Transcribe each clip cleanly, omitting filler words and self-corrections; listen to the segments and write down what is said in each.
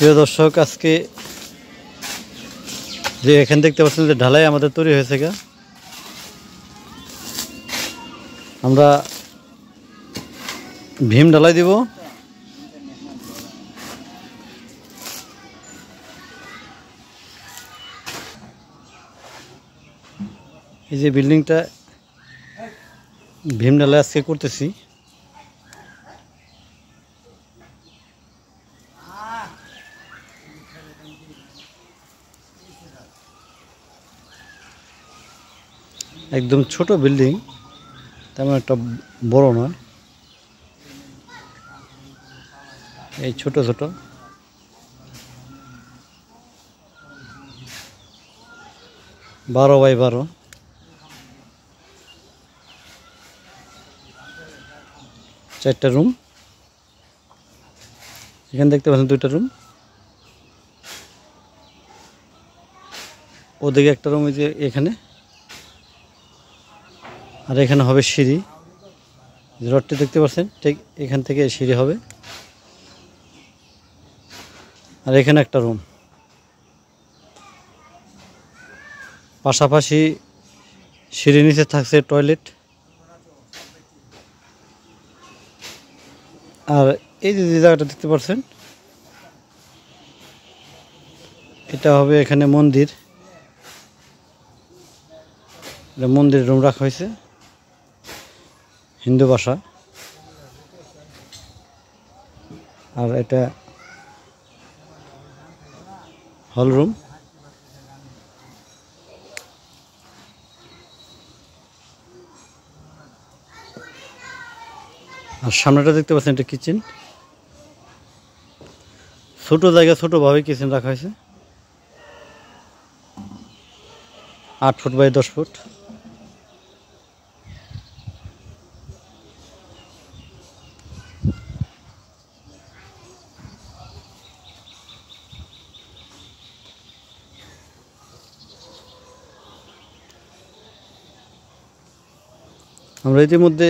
প্রিয় দর্শক, আজকে যে এখানে দেখতে পাচ্ছেন যে ঢালাই আমাদের তৈরি হয়েছে গা, আমরা ভীম ঢালাই দিব। এই যে বিল্ডিংটা ভীম ঢালাই আজকে করতেছি। একদম ছোট বিল্ডিং, তেমন একটা বড় নয়, এই ছোট ছোট। বারো বাই 12, চারটা রুম। এখানে দেখতে পাচ্ছেন দুইটা রুম, ওদিকে একটা রুম, এই যে এখানে। আর এখানে হবে সিঁড়ি, রডটি দেখতে পাচ্ছেন, ঠিক এখান থেকে সিঁড়ি হবে। আর এখানে একটা রুম, পাশাপাশি সিঁড়ির নিচে থাকছে টয়লেট। আর এই যে জায়গাটা দেখতে পাচ্ছেন, এটা হবে এখানে মন্দির, মন্দির রুম রাখা হয়েছে হিন্দু ভাষা। আর এটা হল রুম। আর সামনেটা দেখতে পাচ্ছেন, এটা কিচেন। ছোট জায়গা, ছোটভাবে কিচেন রাখা হয়েছে, 8 ফুট বাই 10 ফুট। আমরা ইতিমধ্যে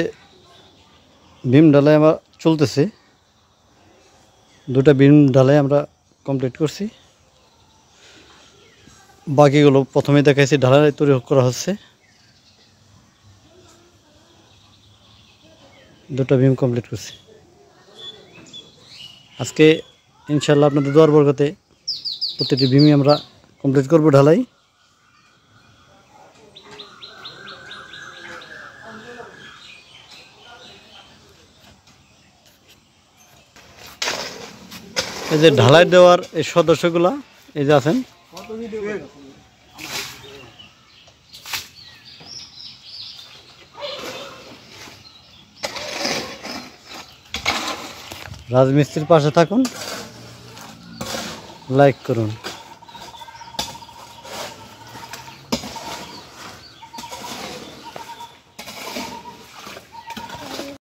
বিম ঢালাই আমার চলতেছে, দুটা বিম ঢালাই আমরা কমপ্লিট করছি। বাকিগুলো প্রথমে দেখাইছি, ঢালাই তৈরি করা হচ্ছে। দুটো বিম কমপ্লিট করছি আজকে। ইনশাল্লাহ আপনাদের দোয়ার বরকতে প্রতিটি বিমই আমরা কমপ্লিট করব ঢালাই। এই যে ঢালাই দেওয়ার এই সদস্যগুলা এই যে আছেন, রাজমিস্ত্রির পাশে থাকুন, লাইক করুন।